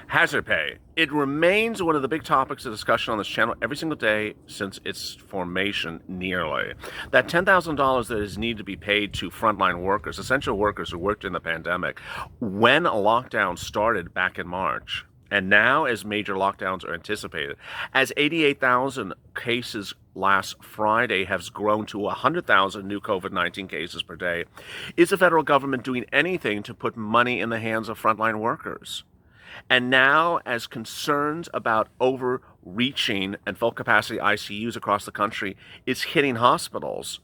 Hazard pay. It remains one of the big topics of discussion on this channel every single day since its formation, nearly. That $10,000 that is needed to be paid to frontline workers, essential workers who worked in the pandemic, when a lockdown started back in March, and now as major lockdowns are anticipated, as 88,000 cases last Friday has grown to 100,000 new COVID-19 cases per day, is the federal government doing anything to put money in the hands of frontline workers? And now, as concerns about overreaching and full capacity ICUs across the country is hitting hospitals,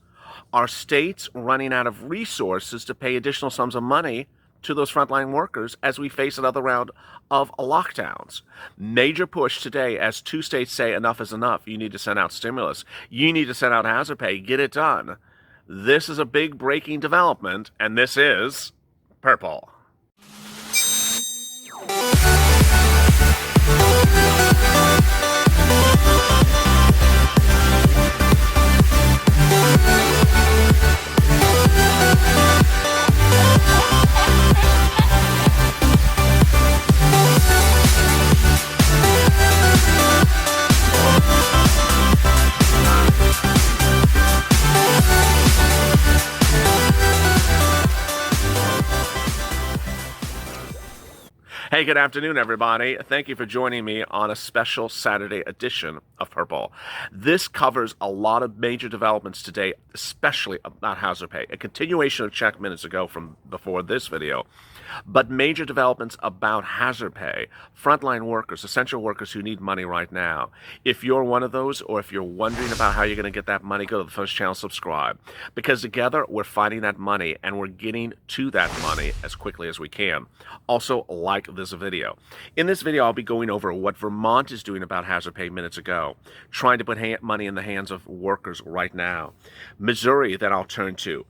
are states running out of resources to pay additional sums of money to those frontline workers as we face another round of lockdowns? Major push today as 2 states say enough is enough. You need to send out stimulus. You need to send out hazard pay. Get it done. This is a big breaking development, and this is Purple. Hey, good afternoon, everybody. Thank you for joining me on a special Saturday edition of Purple. This covers a lot of major developments today, especially about hazard pay, a continuation of check minutes ago from before this video, but major developments about hazard pay, frontline workers, essential workers who need money right now. If you're one of those, or if you're wondering about how you're going to get that money, go to the first channel, subscribe, because together we're finding that money and we're getting to that money as quickly as we can. Also, like this video. In this video, I'll be going over what Vermont is doing about hazard pay minutes ago, trying to put money in the hands of workers right now. Missouri, then I'll turn to,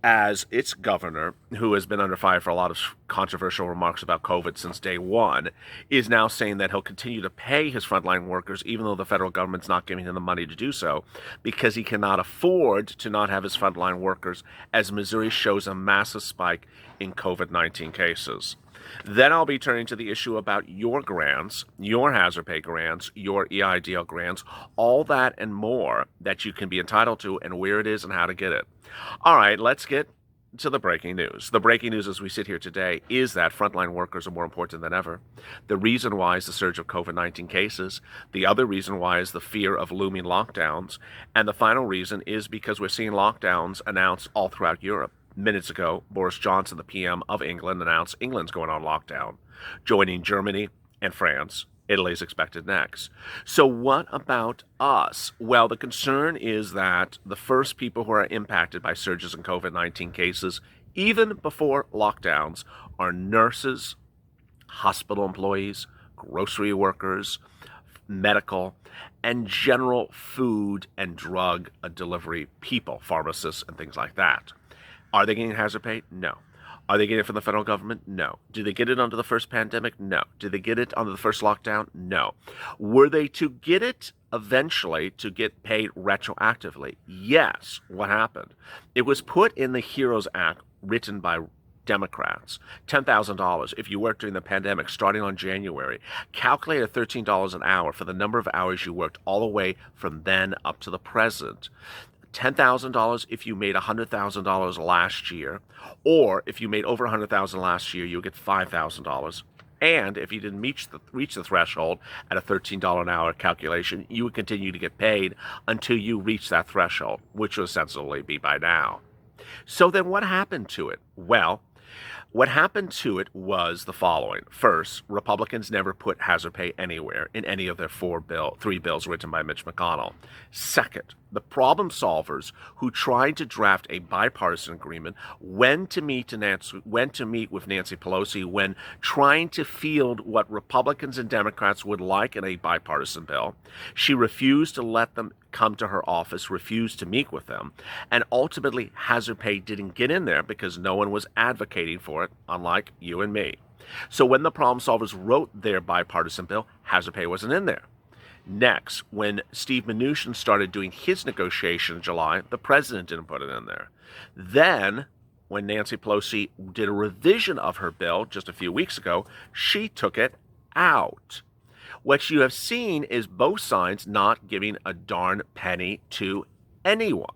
as its governor, who has been under fire for a lot of controversial remarks about COVID since day one, is now saying that he'll continue to pay his frontline workers even though the federal government's not giving him the money to do so, because he cannot afford to not have his frontline workers as Missouri shows a massive spike in COVID-19 cases. Then I'll be turning to the issue about your grants, your hazard pay grants, your EIDL grants, all that and more that you can be entitled to and where it is and how to get it. All right, let's get to the breaking news. The breaking news as we sit here today is that frontline workers are more important than ever. The reason why is the surge of COVID-19 cases. The other reason why is the fear of looming lockdowns. And the final reason is because we're seeing lockdowns announced all throughout Europe. Minutes ago, Boris Johnson, the PM of England, announced England's going on lockdown, joining Germany and France. Italy is expected next. So what about us? Well, the concern is that the first people who are impacted by surges in COVID-19 cases, even before lockdowns, are nurses, hospital employees, grocery workers, medical, and general food and drug delivery people, pharmacists and things like that. Are they getting hazard pay? No. Are they getting it from the federal government? No. Did they get it under the first pandemic? No. Did they get it under the first lockdown? No. Were they to get it eventually to get paid retroactively? Yes. What happened? It was put in the HEROES Act written by Democrats. $10,000 if you worked during the pandemic starting on January. Calculate at $13 an hour for the number of hours you worked all the way from then up to the present. $10,000 if you made $100,000 last year, or if you made over $100,000 last year, you'll get $5,000. And if you didn't reach the threshold at a $13 an hour calculation, you would continue to get paid until you reach that threshold, which would ostensibly be by now. So then what happened to it? Well, what happened to it was the following. First, Republicans never put hazard pay anywhere in any of their 3 bills written by Mitch McConnell. Second, the problem solvers who tried to draft a bipartisan agreement went to meet with Nancy Pelosi when trying to field what Republicans and Democrats would like in a bipartisan bill. She refused to let them come to her office, refused to meet with them, and ultimately hazard pay didn't get in there because no one was advocating for it, unlike you and me. So when the problem solvers wrote their bipartisan bill, hazard pay wasn't in there. Next, when Steve Mnuchin started doing his negotiation in July, the president didn't put it in there. Then, when Nancy Pelosi did a revision of her bill just a few weeks ago, she took it out. What you have seen is both sides not giving a darn penny to anyone.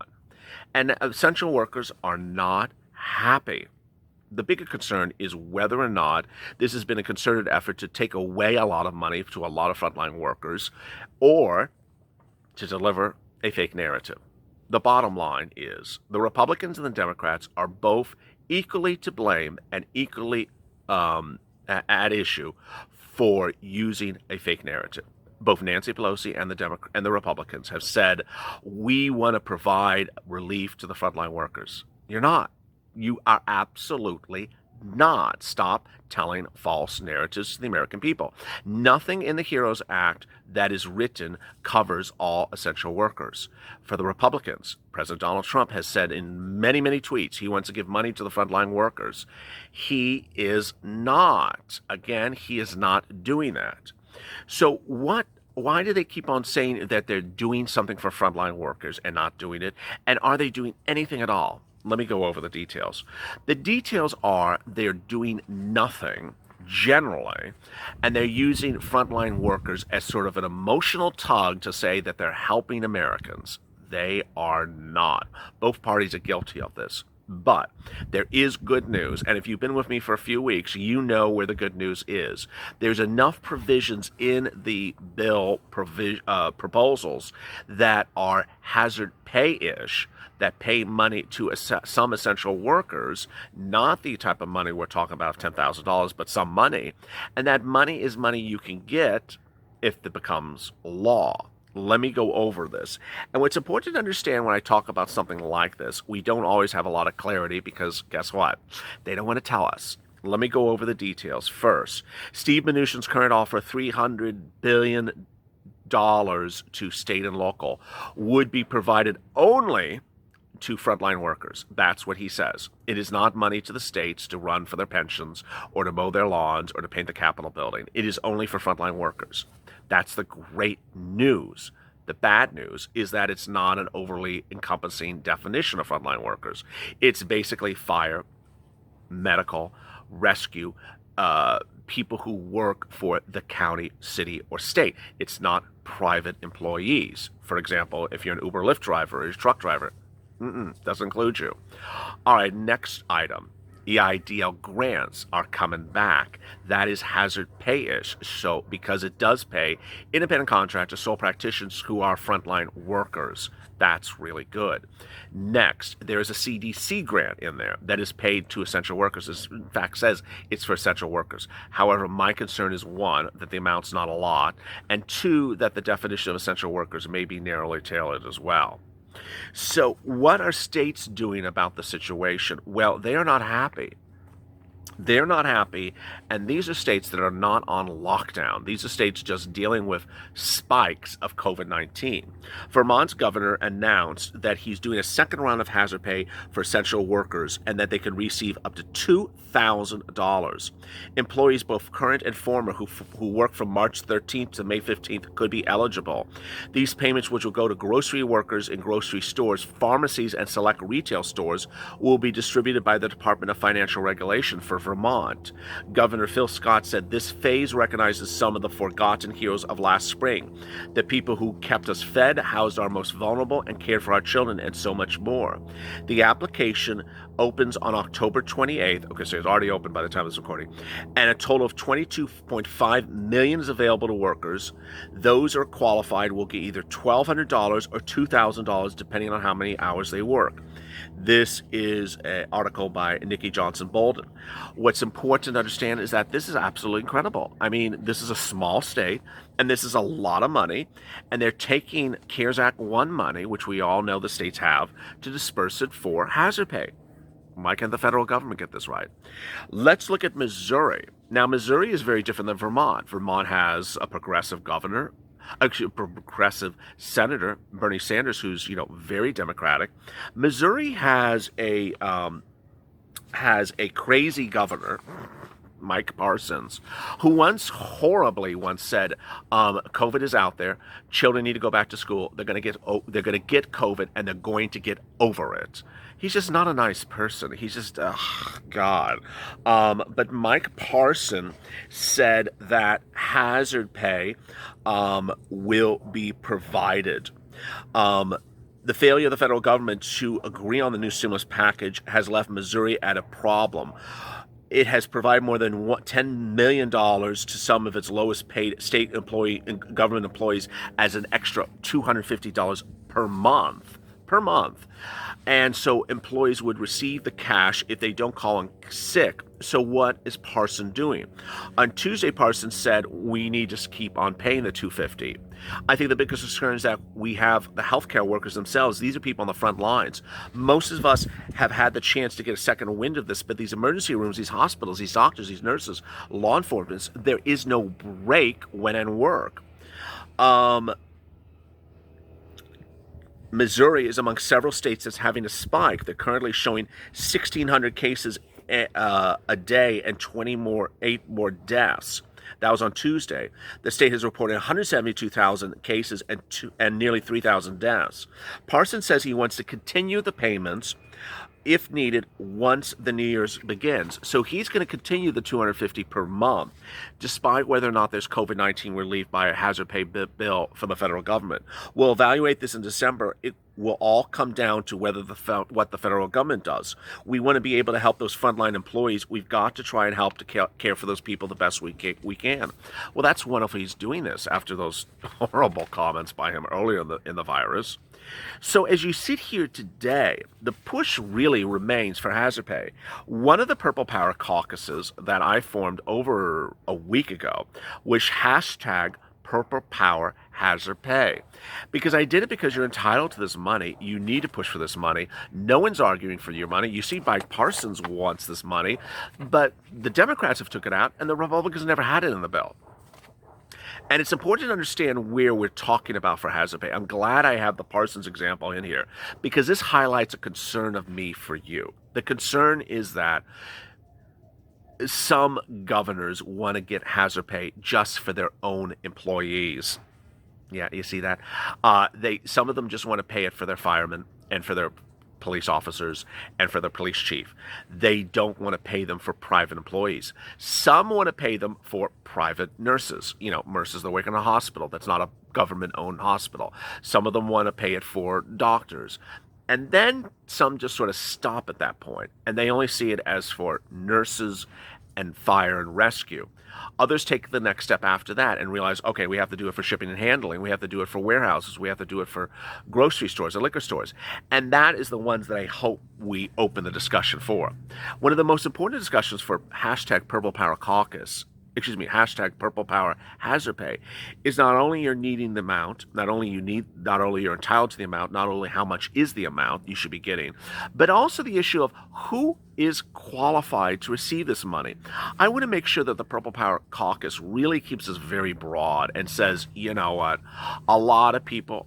And essential workers are not happy. The bigger concern is whether or not this has been a concerted effort to take away a lot of money to a lot of frontline workers or to deliver a fake narrative. The bottom line is the Republicans and the Democrats are both equally to blame and equally at issue for using a fake narrative. Both Nancy Pelosi and the Republicans have said, we want to provide relief to the frontline workers. You're not. You are absolutely not. Stop telling false narratives to the American people. Nothing in the HEROES Act that is written covers all essential workers. For the Republicans, President Donald Trump has said in many, many tweets he wants to give money to the frontline workers. He is not. Again, he is not doing that. So why do they keep on saying that they're doing something for frontline workers and not doing it? And are they doing anything at all? Let me go over the details. The details are they're doing nothing generally, and they're using frontline workers as sort of an emotional tug to say that they're helping Americans. They are not. Both parties are guilty of this. But there is good news, and if you've been with me for a few weeks, you know where the good news is. There's enough provisions in the bill proposals that are hazard pay-ish, that pay money to some essential workers, not the type of money we're talking about of $10,000, but some money. And that money is money you can get if it becomes law. Let me go over this. And what's important to understand when I talk about something like this, we don't always have a lot of clarity because guess what? They don't want to tell us. Let me go over the details. First, Steve Mnuchin's current offer, $300 billion to state and local, would be provided only to frontline workers. That's what he says. It is not money to the states to run for their pensions or to mow their lawns or to paint the Capitol building. It is only for frontline workers. That's the great news. The bad news is that it's not an overly encompassing definition of frontline workers. It's basically fire, medical, rescue, people who work for the county, city, or state. It's not private employees. For example, if you're an Uber Lyft driver or a truck driver, doesn't include you. All right, next item. EIDL grants are coming back. That is hazard pay-ish. So because it does pay independent contractors, sole practitioners who are frontline workers. That's really good. Next, there is a CDC grant in there that is paid to essential workers. It in fact says it's for essential workers. However, my concern is one, that the amount's not a lot, and two, that the definition of essential workers may be narrowly tailored as well. So what are states doing about the situation? Well, they are not happy. They're not happy, and these are states that are not on lockdown. These are states just dealing with spikes of COVID-19. Vermont's governor announced that he's doing a second round of hazard pay for essential workers and that they could receive up to $2,000. Employees, both current and former, who work from March 13th to May 15th could be eligible. These payments, which will go to grocery workers in grocery stores, pharmacies, and select retail stores, will be distributed by the Department of Financial Regulation for Vermont. Governor Phil Scott said this phase recognizes some of the forgotten heroes of last spring, the people who kept us fed, housed our most vulnerable, and cared for our children, and so much more. The application opens on October 28th. Okay, so it's already open by the time of this recording. And a total of $22.5 million is available to workers. Those who are qualified will get either $1,200 or $2,000 depending on how many hours they work. This is an article by Nikki Johnson Bolden. What's important to understand is that this is absolutely incredible. I mean, this is a small state, and this is a lot of money, and they're taking CARES Act 1 money, which we all know the states have, to disperse it for hazard pay. Why can't the federal government get this right? Let's look at Missouri. Now, Missouri is very different than Vermont. Vermont has a progressive governor, actually a progressive senator, Bernie Sanders, who's, very democratic. Missouri has a crazy governor Mike Parsons, who once said, "COVID is out there. Children need to go back to school. They're going to get COVID, and they're going to get over it." He's just not a nice person. He's just, God. But Mike Parson said that hazard pay will be provided. The failure of the federal government to agree on the new stimulus package has left Missouri at a problem. It has provided more than $10 million to some of its lowest paid state employee and government employees as an extra $250 per month. And so employees would receive the cash if they don't call in sick. So what is Parson doing? On Tuesday, Parson said we need to keep on paying the $250. I think the biggest concern is that we have the healthcare workers themselves. These are people on the front lines. Most of us have had the chance to get a second wind of this, but these emergency rooms, these hospitals, these doctors, these nurses, law enforcement, there is no break when in work. Missouri is among several states that's having a spike. They're currently showing 1,600 cases a day and 8 more deaths. That was on Tuesday. The state has reported 172,000 cases and nearly 3,000 deaths. Parsons says he wants to continue the payments if needed once the New Year's begins. So he's going to continue the $250 per month, despite whether or not there's COVID-19 relief by a hazard pay bill from the federal government. We'll evaluate this in December. It will all come down to what the federal government does. We want to be able to help those frontline employees. We've got to try and help to care for those people the best we can. Well, that's wonderful he's doing this after those horrible comments by him earlier in the virus. So as you sit here today, the push really remains for hazard pay. One of the Purple Power caucuses that I formed over a week ago was hashtag Purple Power hazard pay. Because I did it because you're entitled to this money. You need to push for this money. No one's arguing for your money. You see, Mike Parsons wants this money, but the Democrats have took it out and the Republicans never had it in the bill. And it's important to understand where we're talking about for hazard pay. I'm glad I have the Parsons example in here because this highlights a concern of me for you. The concern is that some governors want to get hazard pay just for their own employees. Yeah, you see that? Some of them just want to pay it for their firemen and for their police officers and for the police chief. They don't want to pay them for private employees. Some want to pay them for private nurses, nurses that work in a hospital that's not a government-owned hospital. Some of them want to pay it for doctors. And then some just sort of stop at that point, and they only see it as for nurses and fire and rescue. Others take the next step after that and realize, okay, we have to do it for shipping and handling. We have to do it for warehouses. We have to do it for grocery stores or liquor stores. And that is the ones that I hope we open the discussion for. One of the most important discussions for hashtag Purple Power Caucus, hashtag Purple Power hazard pay, is not only you're needing the amount, not only you're entitled to the amount, not only how much is the amount you should be getting, but also the issue of who is qualified to receive this money. I want to make sure that the Purple Power Caucus really keeps this very broad and says, you know what, a lot of people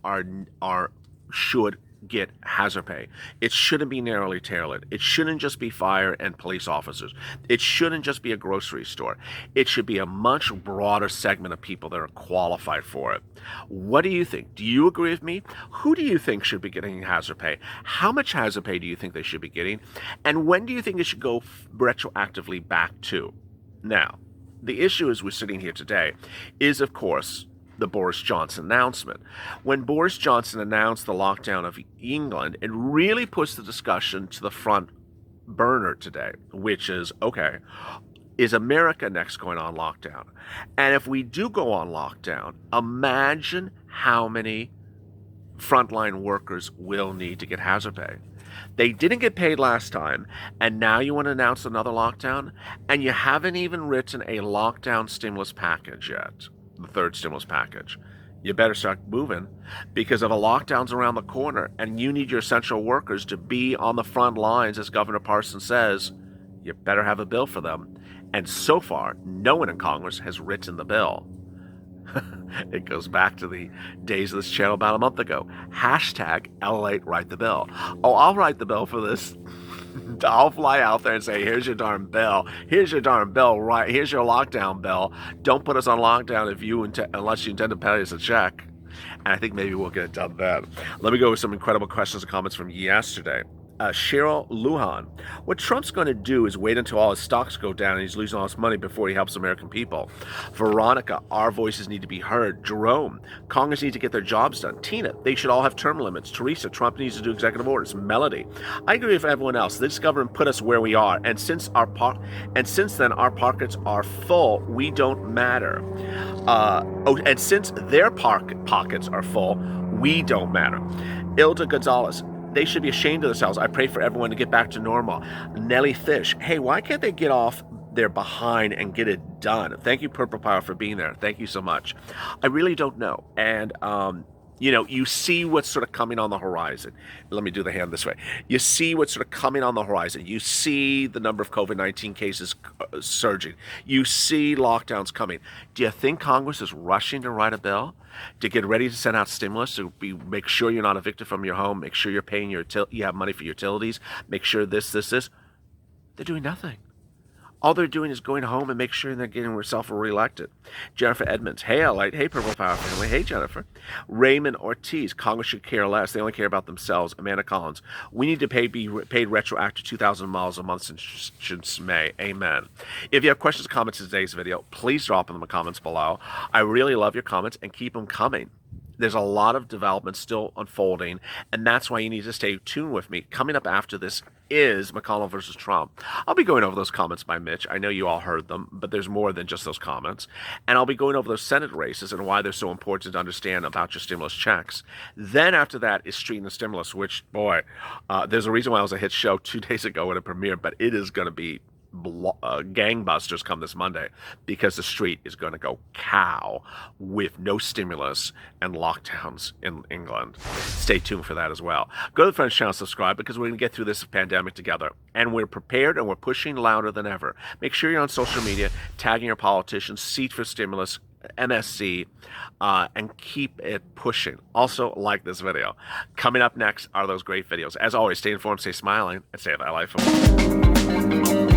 should get hazard pay. It shouldn't be narrowly tailored. It shouldn't just be fire and police officers. It shouldn't just be a grocery store. It should be a much broader segment of people that are qualified for it. What do you think? Do you agree with me? Who do you think should be getting hazard pay? How much hazard pay do you think they should be getting? And when do you think it should go retroactively back to? Now, the issue as we're sitting here today is, of course, the Boris Johnson announcement. When Boris Johnson announced the lockdown of England, it really puts the discussion to the front burner today, which is, okay, is America next going on lockdown? And if we do go on lockdown, imagine how many frontline workers will need to get hazard pay. They didn't get paid last time, and now you want to announce another lockdown, and you haven't even written a lockdown stimulus package yet. The third stimulus package. You better start moving because if a lockdown's around the corner and you need your essential workers to be on the front lines, as Governor Parsons says, you better have a bill for them. And so far, no one in Congress has written the bill. It goes back to the days of this channel about a month ago. Hashtag LALATE write the bill. Oh, I'll write the bill for this. I'll fly out there and say, here's your darn bill. Here's your darn bill, right? Here's your lockdown bill. Don't put us on lockdown unless you intend to pay us a check. And I think maybe we'll get it done then. Let me go with some incredible questions and comments from yesterday. Cheryl Lujan. What Trump's going to do is wait until all his stocks go down and he's losing all his money before he helps American people. Veronica, our voices need to be heard. Jerome, Congress needs to get their jobs done. Tina, they should all have term limits. Teresa, Trump needs to do executive orders. Melody, I agree with everyone else. This government put us where we are, and since then our pockets are full, we don't matter. And since their pockets are full, we don't matter. Ilda Gonzalez, they should be ashamed of themselves. I pray for everyone to get back to normal. Nellie Fish, hey, why can't they get off their behind and get it done? Thank you, Purple Power, for being there. Thank you so much. I really don't know. And, you see what's sort of coming on the horizon. Let me do the hand this way. You see what's sort of coming on the horizon. You see the number of COVID-19 cases surging. You see lockdowns coming. Do you think Congress is rushing to write a bill to get ready to send out stimulus, to make sure you're not evicted from your home, make sure you're paying you have money for utilities, make sure this? They're doing nothing. All they're doing is going home and make sure they're getting themselves reelected. Jennifer Edmonds, hey, LALATE, hey, Purple Power family, hey, Jennifer. Raymond Ortiz, Congress should care less. They only care about themselves. Amanda Collins, we need to be paid retroactive 2,000 miles a month since May. Amen. If you have questions or comments in today's video, please drop them in the comments below. I really love your comments and keep them coming. There's a lot of development still unfolding, and that's why you need to stay tuned with me. Coming up after this is McConnell versus Trump. I'll be going over those comments by Mitch. I know you all heard them, but there's more than just those comments. And I'll be going over those Senate races and why they're so important to understand about your stimulus checks. Then after that is Street and the Stimulus, which, boy, there's a reason why it was a hit show 2 days ago when it premiered, but it is going to be gangbusters come this Monday, because the street is going to go cow with no stimulus and lockdowns in England. Stay tuned for that as well. Go to the Friends channel, subscribe, because we're going to get through this pandemic together, and we're prepared and we're pushing louder than ever. Make sure you're on social media, tagging your politicians, seat for stimulus, MSC, and keep it pushing. Also, like this video. Coming up next are those great videos. As always, stay informed, stay smiling, and stay in that life.